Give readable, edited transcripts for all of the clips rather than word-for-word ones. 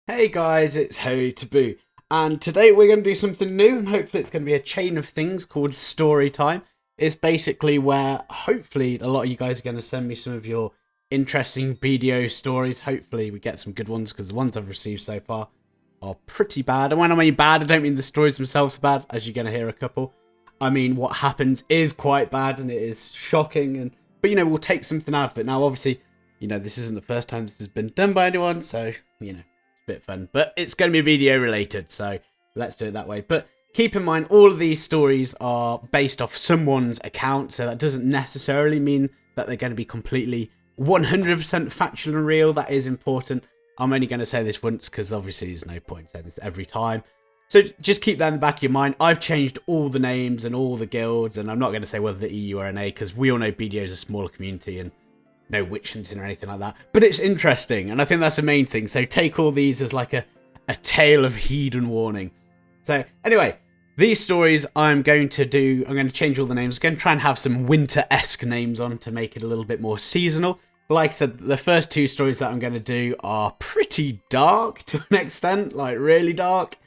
Hey guys, it's Ho Taboo, and today we're going to do something new, and hopefully it's going to be a chain of things called Story Time. It's basically where hopefully a lot of you guys are going to send me some of your interesting BDO stories. Hopefully we get some good ones, because the ones I've received so far are pretty bad. And when I mean bad, I don't mean the stories themselves are bad, as you're going to hear a couple. I mean what happens is quite bad, and it is shocking, but we'll take something out of it. Now obviously, this isn't the first time this has been done by anyone, so, bit fun, but it's going to be video related, so let's do it that way. But keep in mind, all of these stories are based off someone's account, so that doesn't necessarily mean that they're going to be completely 100% factual and real. That is important. I'm only going to say this once because obviously there's no point saying this every time, so just keep that in the back of your mind. I've changed all the names and all the guilds, and I'm not going to say whether the EU or NA, because we all know BDO is a smaller community and no witch hunting or anything like that, but it's interesting, and I think that's the main thing. So take all these as like a tale of heed and warning. So anyway, these stories I'm going to change all the names. I'm going to try and have some winter-esque names on to make it a little bit more seasonal. Like I said, the first two stories that I'm going to do are pretty dark to an extent, like really dark.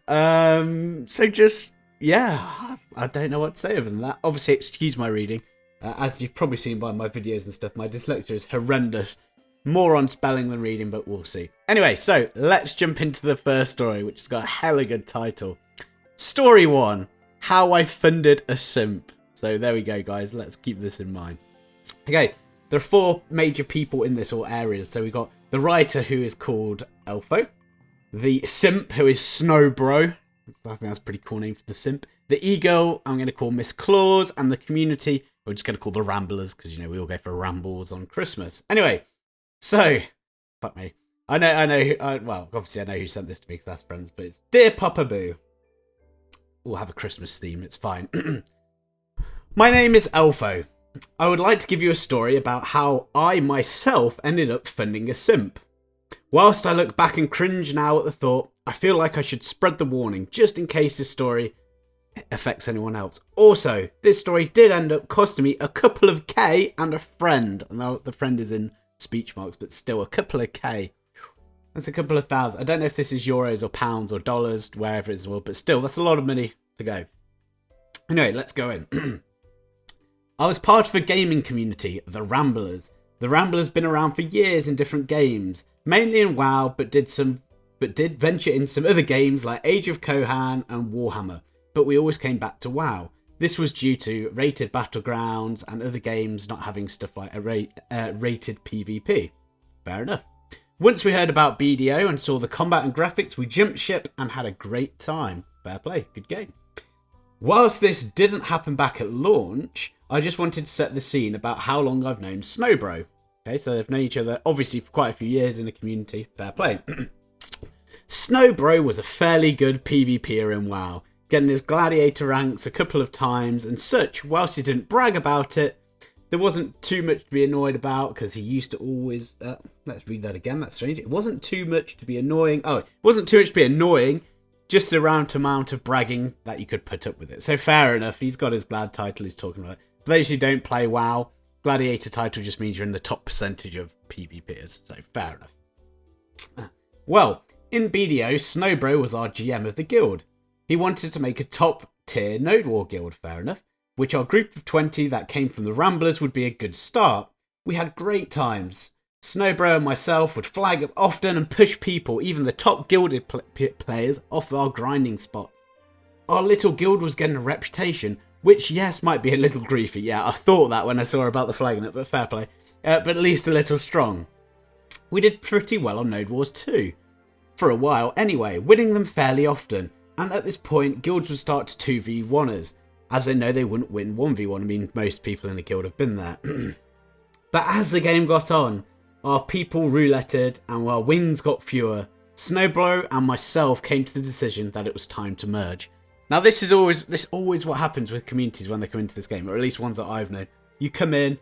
So just, yeah, I don't know what to say other than that. Obviously, excuse my reading. As you've probably seen by my videos and stuff, my dyslexia is horrendous. More on spelling than reading, but we'll see. Anyway, so let's jump into the first story, which has got a hella good title. Story 1, How I Funded a Simp. So there we go, guys. Let's keep this in mind. Okay, there are 4 major people in this, or areas. So we've got the writer, who is called Elfo. The simp, who is Snowbro. I think that's a pretty cool name for the simp. The e-girl, I'm going to call Miss Claus. And the community, we're just going to call the Ramblers, because, we all go for rambles on Christmas. Anyway, so, fuck me. Well, obviously I know who sent this to me, because that's friends, but it's Dear Papa Boo. We'll have a Christmas theme, it's fine. My name is Elfo. I would like to give you a story about how I myself ended up funding a simp. Whilst I look back and cringe now at the thought, I feel like I should spread the warning, just in case this story affects anyone else. Also, this story did end up costing me a couple of K and a friend. Now, the friend is in speech marks, but still, a couple of K. That's a couple of thousand. I don't know if this is euros or pounds or dollars, wherever it is in the world, but still, that's a lot of money to go. Anyway, let's go in. I was part of a gaming community, the Ramblers. The Ramblers been around for years in different games, mainly in WoW, but did venture in some other games like Age of Kohan and Warhammer. But we always came back to WoW. This was due to rated battlegrounds and other games not having stuff like a rated PvP. Fair enough. Once we heard about BDO and saw the combat and graphics, we jumped ship and had a great time. Fair play, good game. Whilst this didn't happen back at launch, I just wanted to set the scene about how long I've known Snowbro. Okay, so they've known each other obviously for quite a few years in the community. Fair play. Snowbro was a fairly good PvPer in WoW, getting his gladiator ranks a couple of times and such. Whilst he didn't brag about it, there wasn't too much to be annoyed about, because he used to always... let's read that again, that's strange. It wasn't too much to be annoying. Oh, it wasn't too much to be annoying, just the amount of bragging that you could put up with it. So fair enough, he's got his glad title he's talking about. For those who don't play WoW, gladiator title just means you're in the top percentage of PvPers, so fair enough. Well, in BDO, Snowbro was our GM of the guild. He wanted to make a top tier Node War guild, fair enough, which our group of 20 that came from the Ramblers would be a good start. We had great times. Snowbro and myself would flag up often and push people, even the top gilded players, off our grinding spots. Our little guild was getting a reputation, which, yes, might be a little griefy. Yeah, I thought that when I saw about the flagging it, but fair play. But at least a little strong. We did pretty well on Node Wars too. For a while anyway, winning them fairly often. And at this point, guilds would start to 2v1 us, as they know they wouldn't win 1v1. I mean, most people in the guild have been there. But as the game got on, our people rouletted and our wins got fewer. Snowblow and myself came to the decision that it was time to merge. Now, this is always what happens with communities when they come into this game, or at least ones that I've known. You come in,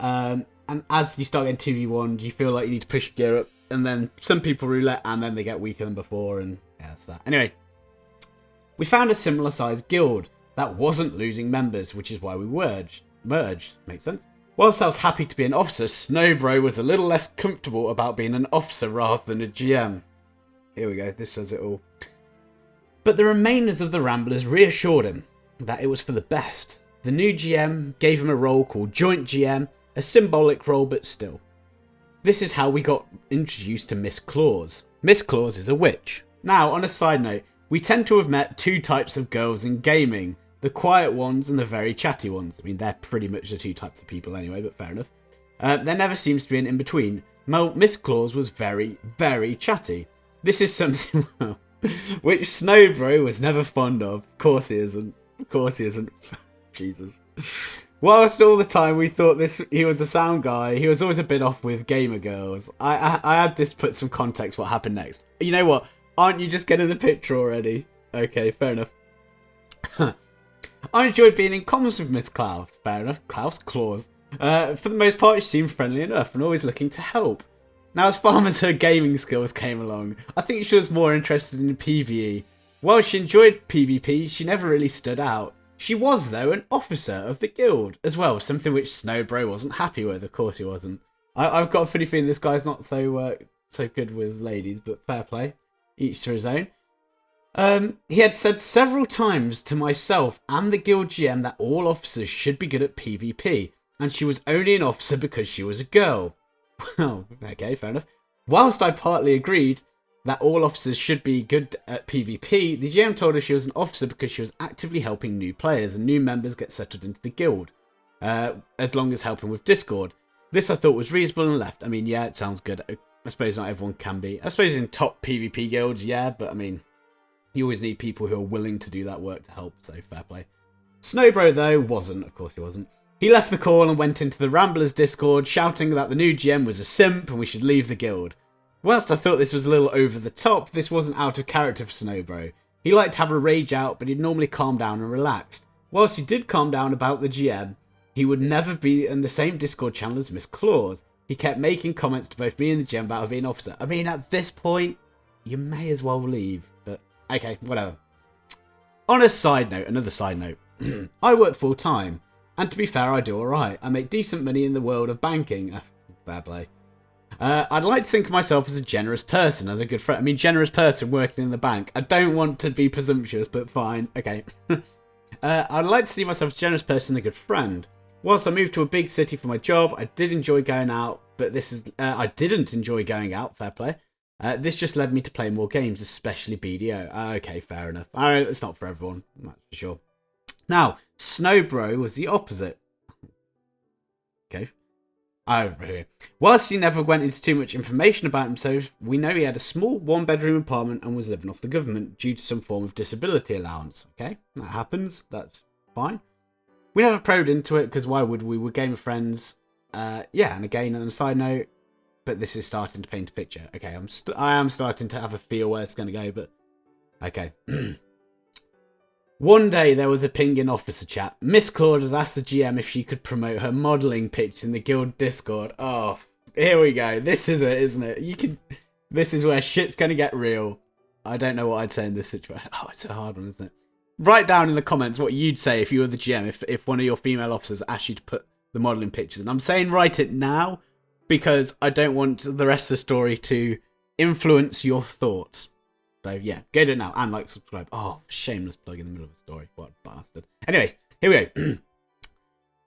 and as you start getting 2v1, you feel like you need to push gear up, and then some people roulette, and then they get weaker than before, and yeah, that's that. Anyway, we found a similar sized guild that wasn't losing members, which is why we merged. Makes sense? Whilst I was happy to be an officer, Snowbro was a little less comfortable about being an officer rather than a GM. Here we go. This says it all. But the remainers of the Ramblers reassured him that it was for the best. The new GM gave him a role called Joint GM, a symbolic role, but still. This is how we got introduced to Miss Claus. Miss Claus is a witch. Now, on a side note, we tend to have met two types of girls in gaming. The quiet ones and the very chatty ones. I mean, they're pretty much the two types of people anyway, but fair enough. There never seems to be an in-between. Miss Claus was very, very chatty. This is something, well, which Snowbro was never fond of. Of course he isn't. Of course he isn't. Jesus. Whilst all the time we thought he was a sound guy, he was always a bit off with gamer girls. I had this to put some context what happened next. You know what? Aren't you just getting the picture already? Okay, fair enough. I enjoyed being in comms with Miss Claus. Fair enough. Claus. For the most part, she seemed friendly enough and always looking to help. Now, as far as her gaming skills came along, I think she was more interested in PvE. While she enjoyed PvP, she never really stood out. She was, though, an officer of the guild as well, something which Snowbro wasn't happy with. Of course he wasn't. I've got a funny feeling this guy's not so good with ladies, but fair play. Each to his own. He had said several times to myself and the guild GM that all officers should be good at PvP, and she was only an officer because she was a girl. Well, okay, fair enough. Whilst I partly agreed that all officers should be good at PvP, the GM told her she was an officer because she was actively helping new players and new members get settled into the guild, as long as helping with Discord. This I thought was reasonable and left. I mean, yeah, it sounds good. I suppose not everyone can be. I suppose in top PvP guilds, yeah, but I mean, you always need people who are willing to do that work to help, so fair play. Snowbro, though, wasn't. Of course he wasn't. He left the call and went into the Ramblers Discord, shouting that the new GM was a simp and we should leave the guild. Whilst I thought this was a little over the top, this wasn't out of character for Snowbro. He liked to have a rage out, but he'd normally calm down and relaxed. Whilst he did calm down about the GM, he would never be in the same Discord channel as Miss Claus. He kept making comments to both me and the GM about her being an officer. I mean, at this point, you may as well leave, but okay, whatever. On a side note, another side note, I work full time. And to be fair, I do alright. I make decent money in the world of banking. Fair play. I'd like to think of myself as a generous person, as a good friend. I mean, generous person working in the bank. I don't want to be presumptuous, but fine. Okay. I'd like to see myself as a generous person and a good friend. Whilst I moved to a big city for my job, I did enjoy going out, but I didn't enjoy going out. Fair play. This just led me to play more games, especially BDO. Okay, fair enough. It's not for everyone, that's for sure. Now, Snowbro was the opposite. Okay. Whilst he never went into too much information about himself, we know he had a small one-bedroom apartment and was living off the government due to some form of disability allowance. Okay, that happens. That's fine. We never probed into it because why would we? We're game of friends. Yeah, and again, on a side note, but this is starting to paint a picture. Okay, I am starting to have a feel where it's going to go, but okay. One day there was a ping in officer chat. Miss Claude has asked the GM if she could promote her modelling pitch in the guild Discord. Oh, here we go. This is it, isn't it? This is where shit's going to get real. I don't know what I'd say in this situation. Oh, it's a hard one, isn't it? Write down in the comments what you'd say if you were the GM, if one of your female officers asked you to put the modelling pictures in. I'm saying write it now because I don't want the rest of the story to influence your thoughts. So yeah, go do it now and like, subscribe. Oh, shameless plug in the middle of a story. What a bastard. Anyway, here we go.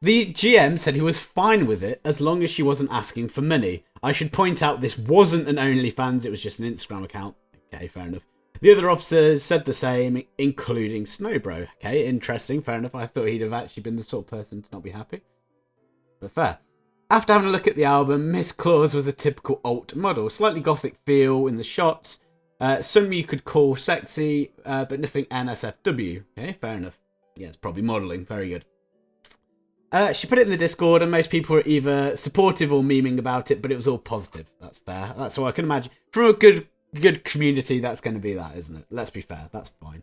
The GM said he was fine with it as long as she wasn't asking for money. I should point out this wasn't an OnlyFans, it was just an Instagram account. Okay, fair enough. The other officers said the same, including Snowbro. Okay, interesting, fair enough. I thought he'd have actually been the sort of person to not be happy. But fair. After having a look at the album, Miss Claus was a typical alt model. Slightly gothic feel in the shots. Some you could call sexy, but nothing NSFW. Okay, fair enough. Yeah, it's probably modelling. Very good. She put it in the Discord, and most people were either supportive or memeing about it, but it was all positive. That's fair. That's all I can imagine. From a good community, that's going to be that, isn't it? Let's be fair. That's fine.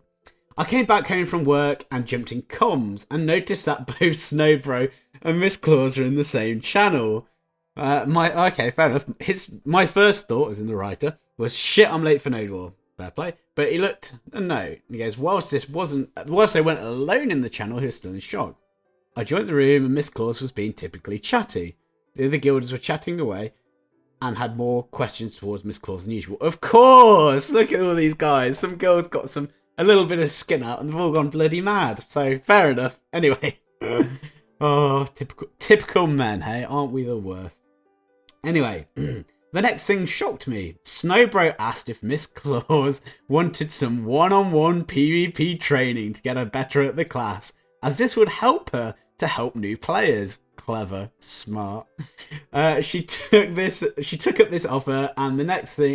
I came back home from work and jumped in comms and noticed that both Snowbro and Miss Claus are in the same channel. Okay, fair enough. My first thought, as in the writer, was shit, I'm late for Node War. Fair play. But he looked a note. He goes, whilst I went alone in the channel, he was still in shock. I joined the room and Miss Claus was being typically chatty. The other guilders were chatting away. and had more questions towards Miss Claus than usual. Of course! Look at all these guys. Some girls got a little bit of skin out and they've all gone bloody mad. So, fair enough. Anyway. Oh, typical men, hey? Aren't we the worst? Anyway, the next thing shocked me. Snowbro asked if Miss Claus wanted some one-on-one PvP training to get her better at the class, as this would help her to help new players. Clever, smart. She took up this offer, and the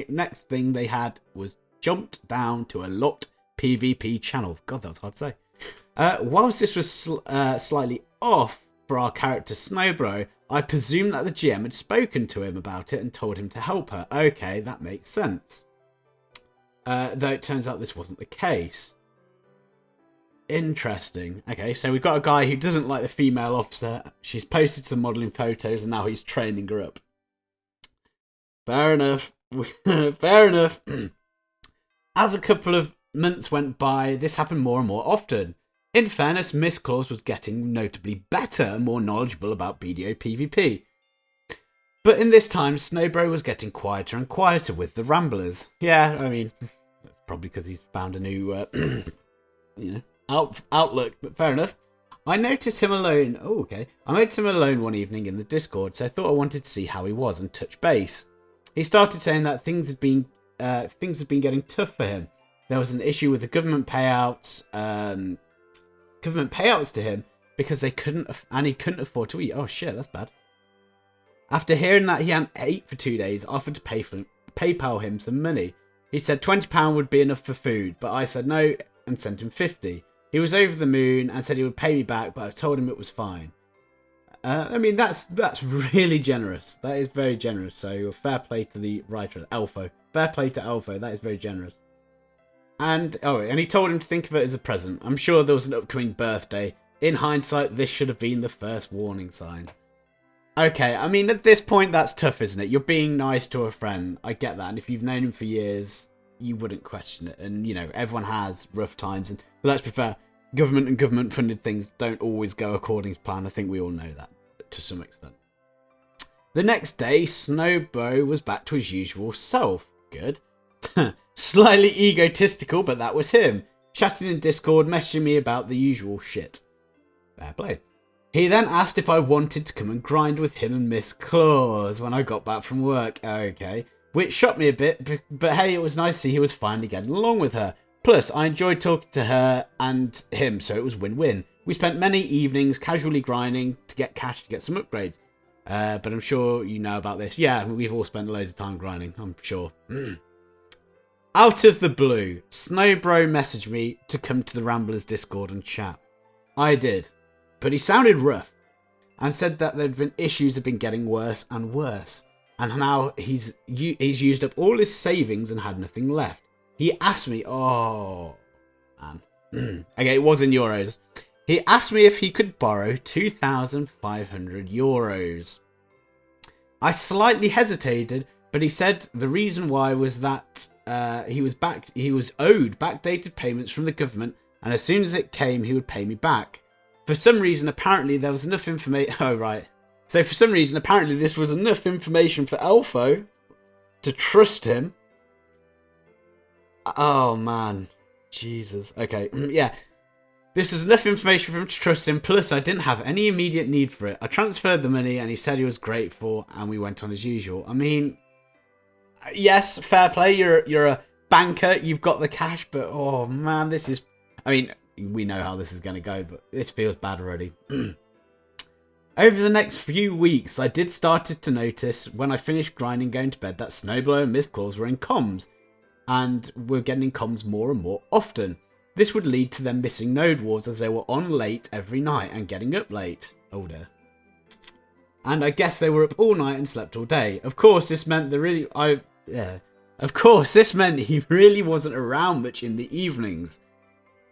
next thing they had was jumped down to a locked PvP channel. God, that was hard to say. Whilst this was slightly off for our character Snowbro, I presume that the GM had spoken to him about it and told him to help her. Okay, that makes sense. Though it turns out this wasn't the case. Interesting. Okay, so we've got a guy who doesn't like the female officer. She's posted some modelling photos and now he's training her up. Fair enough. Fair enough. As a couple of months went by, this happened more and more often. In fairness, Miss Claus was getting notably better and more knowledgeable about BDO PvP. But in this time, Snowbro was getting quieter and quieter with the Ramblers. Yeah, I mean, that's probably because he's found a new, outlook, but fair enough. I noticed him alone. Oh, okay. I noticed him alone one evening in the Discord, so I thought I wanted to see how he was and touch base. He started saying that things had been getting tough for him. There was an issue with the government payouts to him because he couldn't afford to eat. Oh shit, that's bad. After hearing that he hadn't ate for 2 days, I offered to PayPal him some money. He said £20 would be enough for food, but I said no and sent him 50. He was over the moon and said he would pay me back, but I told him it was fine. I mean, that's really generous. That is very generous. So fair play to the writer, Elfo. Fair play to Elfo. That is very generous. And he told him to think of it as a present. I'm sure there was an upcoming birthday. In hindsight, this should have been the first warning sign. Okay, I mean, at this point, that's tough, isn't it? You're being nice to a friend. I get that. And if you've known him for years, you wouldn't question it. And, you know, everyone has rough times. And let's be fair, government and government-funded things don't always go according to plan. I think we all know that to some extent. The next day, Snowbro was back to his usual self. Good. Slightly egotistical, but that was him. Chatting in Discord, messaging me about the usual shit. Fair play. He then asked if I wanted to come and grind with him and Miss Claus when I got back from work. Okay. Which shocked me a bit, but hey, it was nice to see he was finally getting along with her. Plus, I enjoyed talking to her and him, so it was win-win. We spent many evenings casually grinding to get cash to get some upgrades. But I'm sure you know about this. Yeah, we've all spent loads of time grinding, I'm sure. Out of the blue, Snowbro messaged me to come to the Ramblers Discord and chat. I did. But he sounded rough and said that there'd been issues have been getting worse and worse. And now he's used up all his savings and had nothing left. He asked me, oh, man. Okay, it was in euros. He asked me if he could borrow 2,500 euros. I slightly hesitated, but he said the reason why was that he was owed backdated payments from the government, and as soon as it came, he would pay me back. For some reason, apparently there was enough information. Oh, right. So for some reason, apparently this was enough information for Elfo to trust him. Oh, man. Jesus. Okay. Yeah. This was enough information for him to trust him. Plus, I didn't have any immediate need for it. I transferred the money and he said he was grateful and we went on as usual. I mean, yes, fair play. You're a banker. You've got the cash. But, oh, man, this is... I mean... We know how this is going to go, but this feels bad already. Over the next few weeks, I did started to notice when I finished grinding going to bed that Snowblow and Miss Claus were in comms, and were getting in comms more and more often. This would lead to them missing Node Wars as they were on late every night and getting up late. Oh dear. And I guess they were up all night and slept all day. Of course, this meant Of course, this meant he really wasn't around much in the evenings.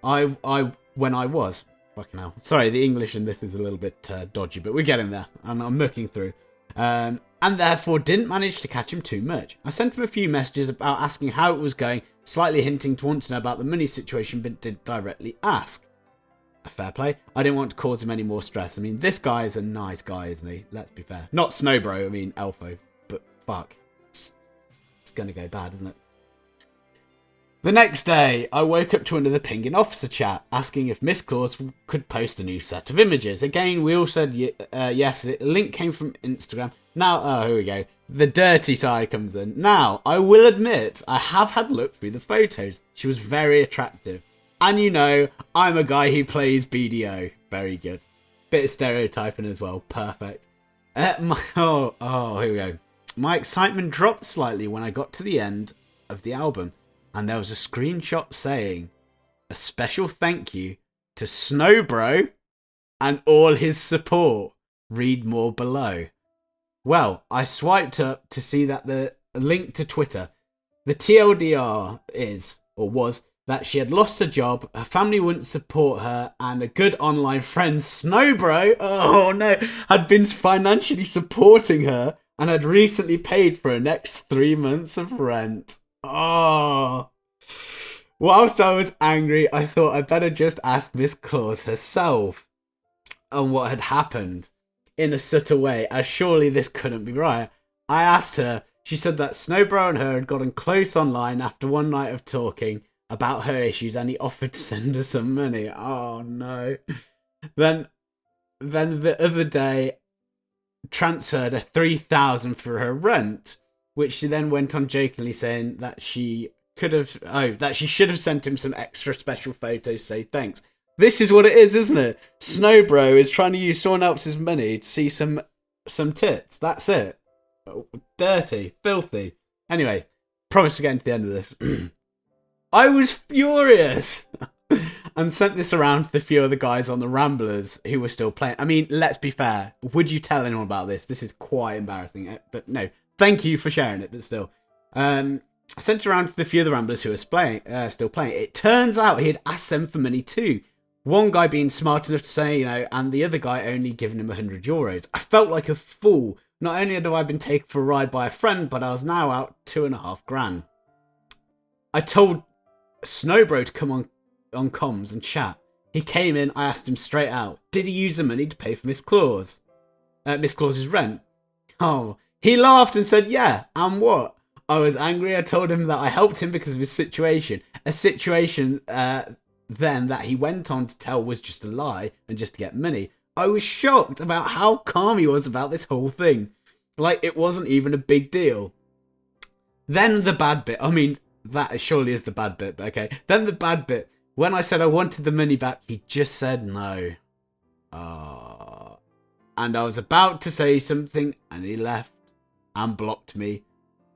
When I was. Fucking hell. Sorry, the English in this is a little bit dodgy, but we're getting there. And I'm looking through. And therefore didn't manage to catch him too much. I sent him a few messages about asking how it was going, slightly hinting to want to know about the money situation, but didn't directly ask. A fair play. I didn't want to cause him any more stress. I mean, this guy is a nice guy, isn't he? Let's be fair. Not Snowbro, I mean Elfo. But fuck. It's gonna go bad, isn't it? The next day, I woke up to another ping in officer chat asking if Miss Claus could post a new set of images. Again, we all said yes. The link came from Instagram. Now, oh, here we go. The dirty side comes in. Now, I will admit, I have had a look through the photos. She was very attractive. And you know, I'm a guy who plays BDO. Very good. Bit of stereotyping as well. Perfect. Here we go. My excitement dropped slightly when I got to the end of the album. And there was a screenshot saying, a special thank you to Snowbro and all his support. Read more below. Well, I swiped up to see that the link to Twitter. The TLDR was, that she had lost her job, her family wouldn't support her, and a good online friend, Snowbro, oh no, had been financially supporting her and had recently paid for her next 3 months of rent. Oh. Whilst I was angry, I thought I'd better just ask Miss Claus herself on what had happened in a subtle way, as surely this couldn't be right. I asked her. She said that Snowbro and her had gotten close online after one night of talking about her issues, and he offered to send her some money. Oh no. Then the other day transferred her 3,000 for her rent, which she then went on jokingly saying that she should have sent him some extra special photos to say thanks. This is what it is, isn't it? Snowbro is trying to use someone else's money to see some tits. That's it. Dirty, filthy. Anyway, promise we're getting to the end of this. I was furious and sent this around to the few other guys on the Ramblers who were still playing. I mean, let's be fair. Would you tell anyone about this? This is quite embarrassing. But no, thank you for sharing it, but still. I sent it around to the few of the Ramblers who were still playing. It turns out he had asked them for money too. One guy being smart enough to say, and the other guy only giving him €100. I felt like a fool. Not only had I been taken for a ride by a friend, but I was now out $2,500. I told Snowbro to come on comms and chat. He came in, I asked him straight out, did he use the money to pay for Miss Claus? Miss Claus's rent? Oh, he laughed and said, yeah, and what? I was angry. I told him that I helped him because of his situation. A situation then that he went on to tell was just a lie and just to get money. I was shocked about how calm he was about this whole thing. Like, it wasn't even a big deal. Then the bad bit. I mean, that surely is the bad bit, but okay. Then the bad bit. When I said I wanted the money back, he just said no. And I was about to say something, and he left and blocked me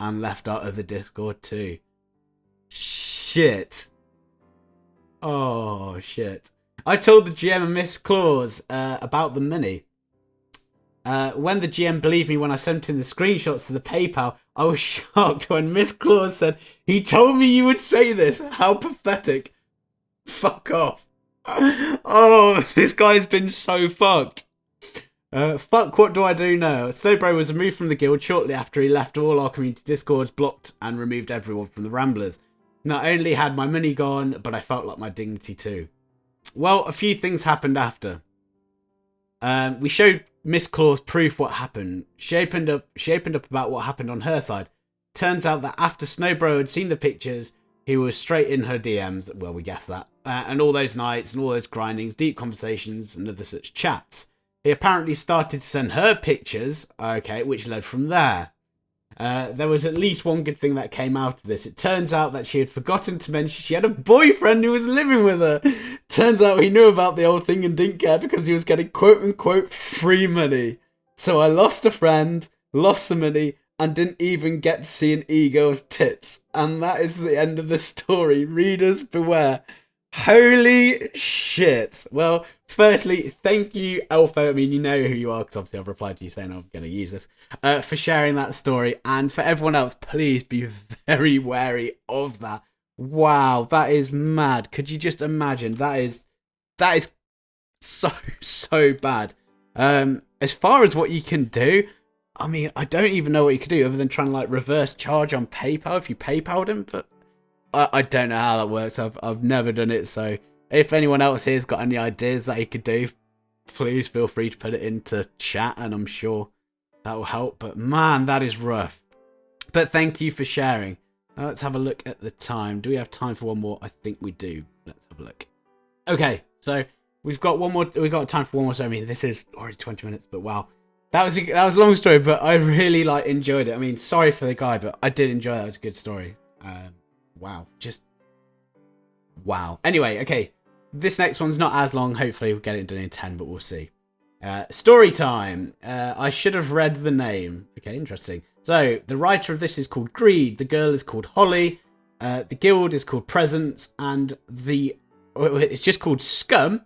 and left our other Discord too. Shit. Oh, shit. I told the GM and Miss Claus about the money. When the GM believed me when I sent him the screenshots to the PayPal, I was shocked when Miss Claus said, he told me you would say this. How pathetic. Fuck off. Oh, this guy's been so fucked. Fuck, what do I do now? Snowbro was removed from the guild shortly after he left all our community discords, blocked and removed everyone from the Ramblers. Not only had my money gone, but I felt like my dignity too. Well, a few things happened after. We showed Miss Claus proof what happened. She opened up about what happened on her side. Turns out that after Snowbro had seen the pictures, he was straight in her DMs. Well, we guessed that. And all those nights and all those grindings, deep conversations and other such chats. He apparently started to send her pictures, which led from there. There was at least one good thing that came out of this. It turns out that she had forgotten to mention she had a boyfriend who was living with her. Turns out he knew about the whole thing and didn't care because he was getting quote-unquote free money. So I lost a friend, lost some money, and didn't even get to see an e-girl's tits. And that is the end of the story. Readers beware. Holy shit. Well, firstly, thank you, Elfo. I mean, you know who you are, because obviously I've replied to you saying I'm going to use this, for sharing that story. And for everyone else, please be very wary of that. Wow, that is mad. Could you just imagine? That is so bad. As far as what you can do, I mean, I don't even know what you could do other than trying to like reverse charge on PayPal if you PayPal'd him, but I don't know how that works. I've never done it, so if anyone else here's got any ideas that he could do, please feel free to put it into chat, and I'm sure that will help. But man, that is rough. But thank you for sharing. Now let's have a look at the time. Do we have time for one more? I think we do. Let's have a look. Okay, so we've got one more. We've got time for one more. So I mean, this is already 20 minutes, but wow, that was a long story. But I really enjoyed it. I mean, sorry for the guy, but I did enjoy that. It was a good story. Wow, just wow. Anyway, okay, this next one's not as long. Hopefully, we'll get it done in 10, but we'll see. Story time. I should have read the name. Okay, interesting. So, the writer of this is called Greed, the girl is called Holly, the guild is called Presence, and it's just called Scum.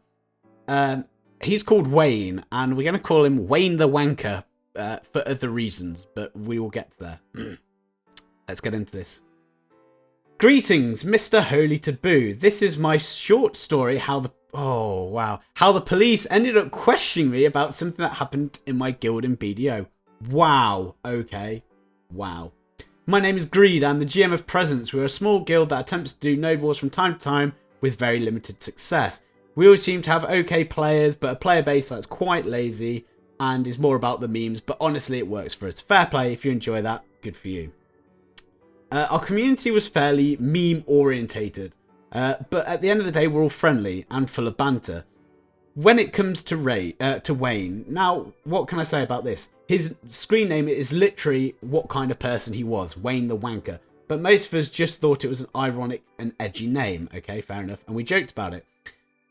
He's called Wayne, and we're going to call him Wayne the Wanker for other reasons, but we will get there. Let's get into this. Greetings, Mr. Holy Taboo. This is my short story how the police ended up questioning me about something that happened in my guild in BDO. Wow, okay. Wow. My name is Greed. I'm the GM of Presence. We're a small guild that attempts to do node wars from time to time with very limited success. We always seem to have okay players, but a player base that's quite lazy and is more about the memes, but honestly it works for us. Fair play. If you enjoy that, good for you. Our community was fairly meme orientated, but at the end of the day we're all friendly and full of banter. When it comes to Wayne, now what can I say about this? His screen name is literally what kind of person he was, Wayne the Wanker. But most of us just thought it was an ironic and edgy name. Okay, fair enough. And we joked about it.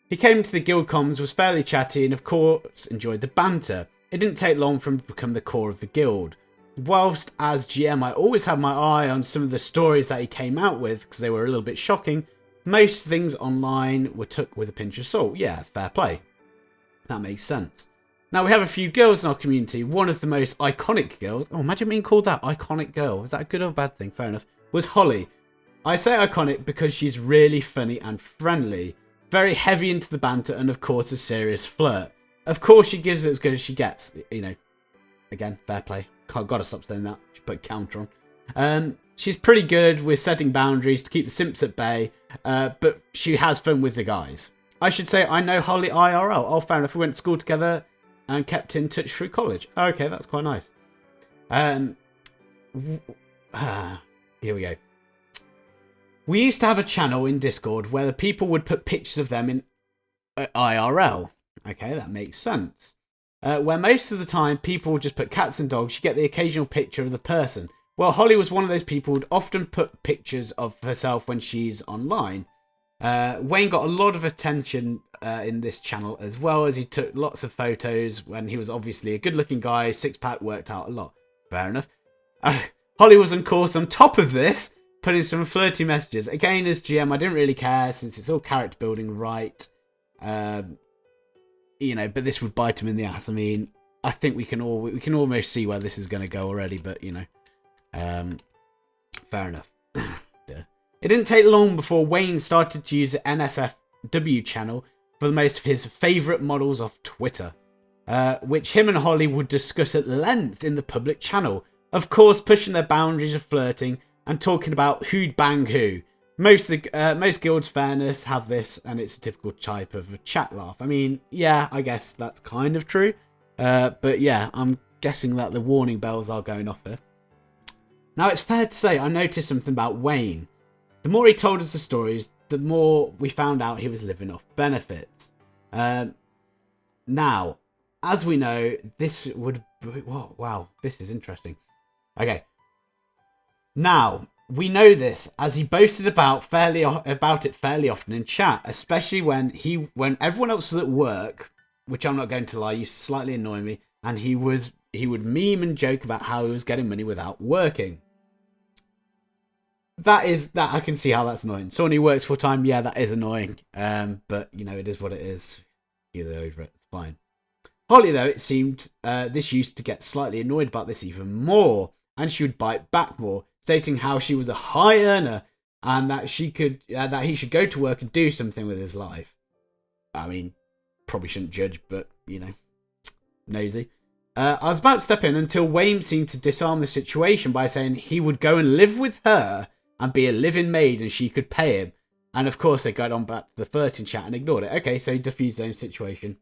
He came to the guild comms, was fairly chatty, and of course enjoyed the banter. It didn't take long for him to become the core of the guild. Whilst as GM I always had my eye on some of the stories that he came out with because they were a little bit shocking, most things online were took with a pinch of salt. Yeah, fair play. That makes sense. Now, we have a few girls in our community. One of the most iconic girls... Oh, imagine being called that, iconic girl. Is that a good or a bad thing? Fair enough. Was Holly. I say iconic because she's really funny and friendly. Very heavy into the banter and, of course, a serious flirt. Of course, she gives it as good as she gets. You know, again, fair play. Gotta stop saying that. Should put a counter on. She's pretty good with setting boundaries to keep the simps at bay. But she has fun with the guys. I should say I know Holly IRL. Oh, fair enough. We went to school together and kept in touch through college. Okay, that's quite nice. Here we go. We used to have a channel in Discord where the people would put pictures of them in IRL. Okay, that makes sense. Where most of the time people would just put cats and dogs, you get the occasional picture of the person. Well, Holly was one of those people who'd often put pictures of herself when she's online. Wayne got a lot of attention in this channel as well, as he took lots of photos when he was obviously a good looking guy, six-pack, worked out a lot. Fair enough. Holly was of course on top of this, putting some flirty messages. Again, as GM, I didn't really care since it's all character building, right? You know, but this would bite him in the ass. I mean, I think we can almost see where this is going to go already, but you know, fair enough. It didn't take long before Wayne started to use the NSFW channel for most of his favourite models off Twitter, which him and Holly would discuss at length in the public channel. Of course, pushing their boundaries of flirting and talking about who'd bang who. Most guilds, fairness, have this, and it's a typical type of a chat laugh. I mean, yeah, I guess that's kind of true. But yeah, I'm guessing that the warning bells are going off here. Now, it's fair to say I noticed something about Wayne. The more he told us the stories, the more we found out he was living off benefits. Now, as we know, this would... Wow, this is interesting. Okay. Now, we know this as he boasted about it fairly often in chat, especially when everyone else was at work, which I'm not going to lie, used to slightly annoy me, and he would meme and joke about how he was getting money without working. That I can see how that's annoying. Someone who works full time, yeah, that is annoying. But you know, it is what it is. Get over it. It's fine. Holly, though, it seemed this used to get slightly annoyed about this even more, and she would bite back more, stating how she was a high earner and that that he should go to work and do something with his life. I mean, probably shouldn't judge, but you know, nosy. I was about to step in until Wayne seemed to disarm the situation by saying he would go and live with her and be a living maid and she could pay him. And of course they got on back to the flirting chat and ignored it. Okay, so he diffused his own situation.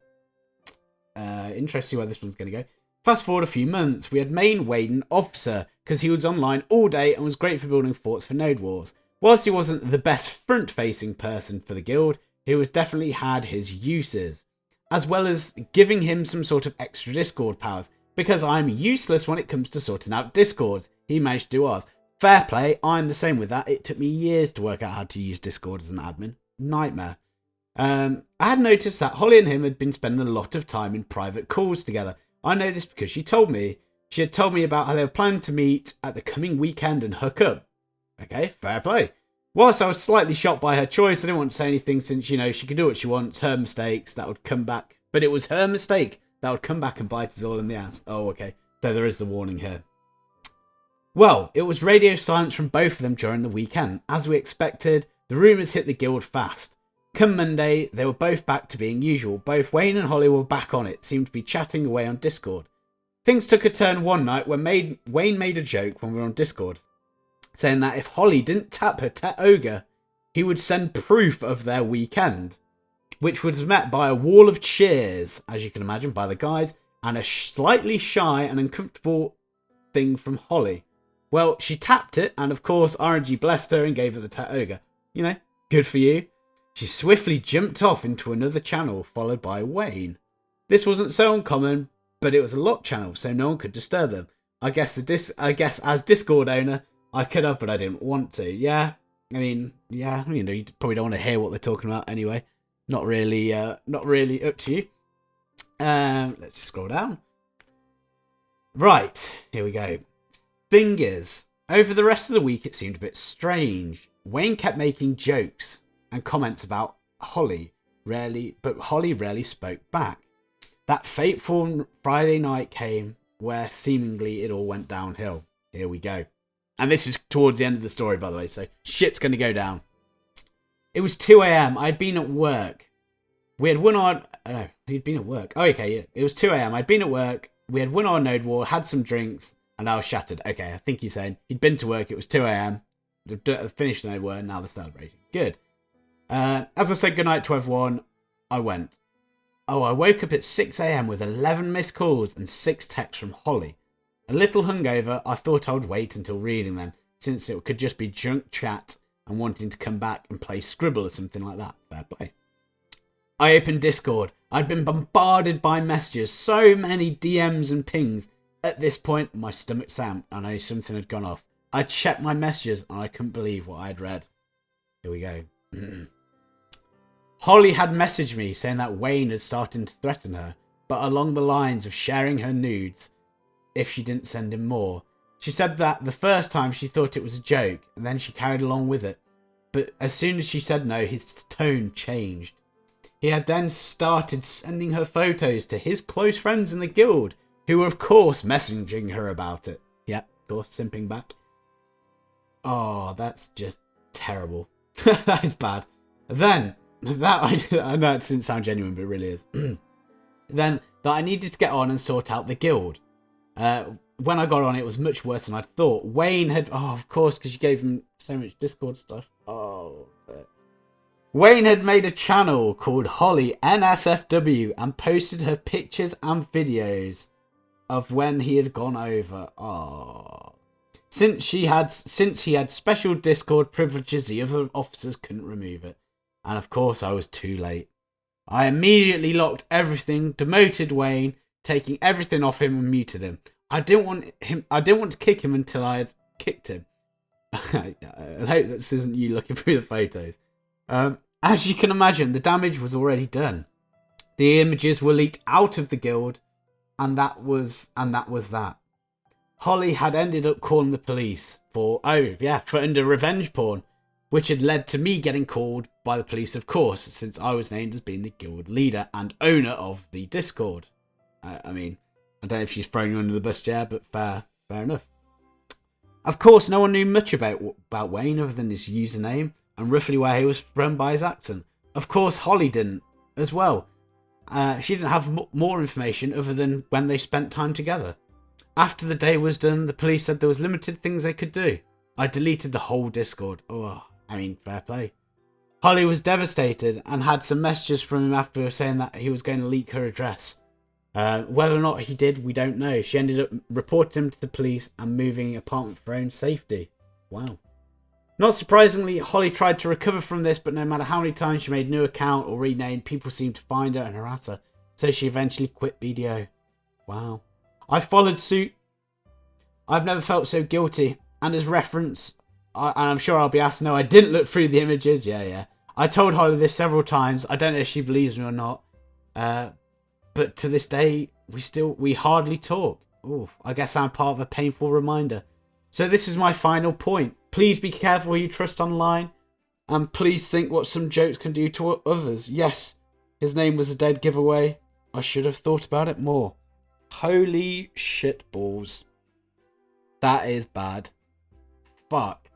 Interesting where this one's going to go. Fast forward a few months, we had main Wayne officer because he was online all day and was great for building forts for Node Wars. Whilst he wasn't the best front-facing person for the guild, he was definitely had his uses, as well as giving him some sort of extra Discord powers, because I'm useless when it comes to sorting out Discords. He managed to do ours. Fair play, I'm the same with that. It took me years to work out how to use Discord as an admin. Nightmare. I had noticed that Holly and him had been spending a lot of time in private calls together. I know this because she told me. She had told me about how they were planning to meet at the coming weekend and hook up. Okay, fair play. Whilst I was slightly shocked by her choice, I didn't want to say anything since, you know, she could do what she wants, her mistakes, that would come back. But it was her mistake that would come back and bite us all in the ass. Oh, okay. So there is the warning here. Well, it was radio silence from both of them during the weekend. As we expected, the rumours hit the guild fast. Come Monday, they were both back to being usual. Both Wayne and Holly were back on it, seemed to be chatting away on Discord. Things took a turn one night when Wayne made a joke when we were on Discord, saying that if Holly didn't tap her Tet Ogre, he would send proof of their weekend, which was met by a wall of cheers, as you can imagine, by the guys, and a slightly shy and uncomfortable thing from Holly. Well, she tapped it, and of course RNG blessed her and gave her the Tet Ogre. You know, good for you. She swiftly jumped off into another channel, followed by Wayne. This wasn't so uncommon, but it was a locked channel, so no one could disturb them. I guess as Discord owner, I could have, but I didn't want to. Yeah, I mean, yeah, you know, you probably don't want to hear what they're talking about anyway. Not really up to you. Let's just scroll down. Right, here we go. Thing is, over the rest of the week, it seemed a bit strange. Wayne kept making jokes and comments about Holly, but Holly rarely spoke back. That fateful Friday night came where seemingly it all went downhill. Here we go. And this is towards the end of the story, by the way, so shit's going to go down. It was 2 a.m. I'd been at work. We had won our... No, he'd been at work. Oh, okay, yeah. It was 2 a.m. I'd been at work. We had won our Node War, had some drinks, and I was shattered. Okay, I think he's saying he'd been to work. It was 2 a.m. Finished the Node War, and now they're celebrating. Good. As I said goodnight to everyone, I went. Oh, I woke up at 6 a.m. with 11 missed calls and 6 texts from Holly. A little hungover, I thought I would wait until reading them, since it could just be junk chat and wanting to come back and play Scribble or something like that. Fair play. I opened Discord. I'd been bombarded by messages, so many DMs and pings. At this point, my stomach sank. I knew something had gone off. I checked my messages and I couldn't believe what I'd read. Here we go. Holly had messaged me saying that Wayne had started to threaten her, but along the lines of sharing her nudes if she didn't send him more. She said that the first time she thought it was a joke, and then she carried along with it. But as soon as she said no, his tone changed. He had then started sending her photos to his close friends in the guild, who were of course messaging her about it. Yep, of course, simping back. Oh, that's just terrible. That is bad. Then, I know it doesn't sound genuine, but it really is. Then, that I needed to get on and sort out the guild. When I got on, it was much worse than I thought. Wayne had... Oh, of course, because you gave him so much Discord stuff. Oh. Wayne had made a channel called Holly NSFW and posted her pictures and videos of when he had gone over. Oh. Since he had special Discord privileges, the other officers couldn't remove it. And of course, I was too late. I immediately locked everything, demoted Wayne, taking everything off him and muted him. I didn't want to kick him until I had kicked him. I hope this isn't you looking through the photos. As you can imagine, the damage was already done. The images were leaked out of the guild, and that was that. Holly had ended up calling the police for under revenge porn, which had led to me getting called by the police, of course, since I was named as being the guild leader and owner of the Discord. I mean, I don't know if she's thrown you under the bus, yeah, but fair enough. Of course, no one knew much about Wayne other than his username and roughly where he was from by his accent. Of course, Holly didn't as well. She didn't have more information other than when they spent time together. After the day was done, the police said there was limited things they could do. I deleted the whole Discord. Oh, I mean, fair play. Holly was devastated and had some messages from him after saying that he was going to leak her address. Whether or not he did, we don't know. She ended up reporting him to the police and moving apartment for her own safety. Wow. Not surprisingly, Holly tried to recover from this, but no matter how many times she made a new account or renamed, people seemed to find her and harass her. So she eventually quit BDO. Wow. I followed suit. I've never felt so guilty. And as reference, and I'm sure I'll be asked, no, I didn't look through the images. Yeah. I told Holly this several times. I don't know if she believes me or not. But to this day, we hardly talk. Ooh, I guess I'm part of a painful reminder. So this is my final point. Please be careful who you trust online. And please think what some jokes can do to others. Yes, his name was a dead giveaway. I should have thought about it more. Holy shit balls. That is bad. Fuck.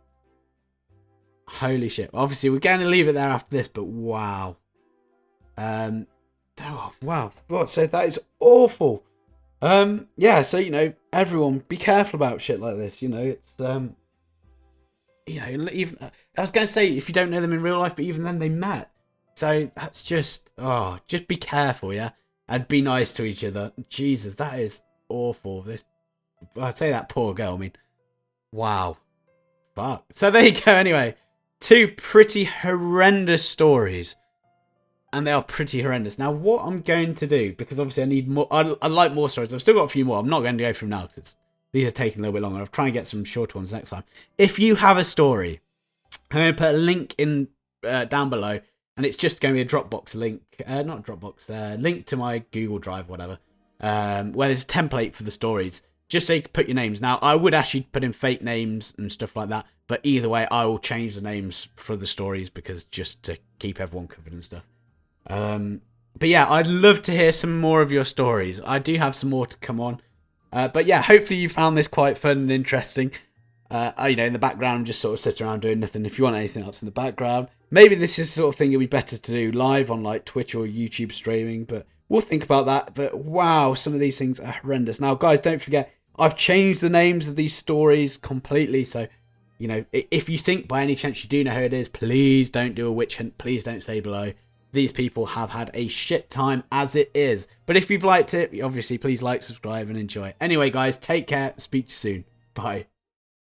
Holy shit. Obviously, we're going to leave it there after this, but wow. Oh, wow. God, so that is awful. Yeah, so, you know, everyone be careful about shit like this. You know, it's, you know, even, I was going to say, if you don't know them in real life, but even then they met. So that's just be careful, yeah? And be nice to each other. Jesus, that is awful. I'd say that poor girl, I mean, wow. Fuck. So there you go, anyway. 2 pretty horrendous stories. And they are pretty horrendous. Now, what I'm going to do, because obviously I need more, I like more stories. I've still got a few more. I'm not going to go through them now because these are taking a little bit longer. I'll try and get some shorter ones next time. If you have a story, I'm going to put a link in down below, and it's just going to be a Dropbox link, not Dropbox, link to my Google Drive, whatever, where there's a template for the stories, just so you can put your names. Now, I would actually put in fake names and stuff like that, but either way, I will change the names for the stories because just to keep everyone covered and stuff. But yeah, I'd love to hear some more of your stories. I do have some more to come on. But yeah, hopefully you found this quite fun and interesting. You know, in the background, just sort of sit around doing nothing. If you want anything else in the background, maybe this is the sort of thing it'll be better to do live on like Twitch or YouTube streaming, but we'll think about that. But wow, some of these things are horrendous. Now, guys, don't forget, I've changed the names of these stories completely. So, you know, if you think by any chance you do know who it is, please don't do a witch hunt. Please don't stay below. These people have had a shit time as it is. But if you've liked it, obviously, please like, subscribe, and enjoy. Anyway, guys, take care. Speak to you soon. Bye.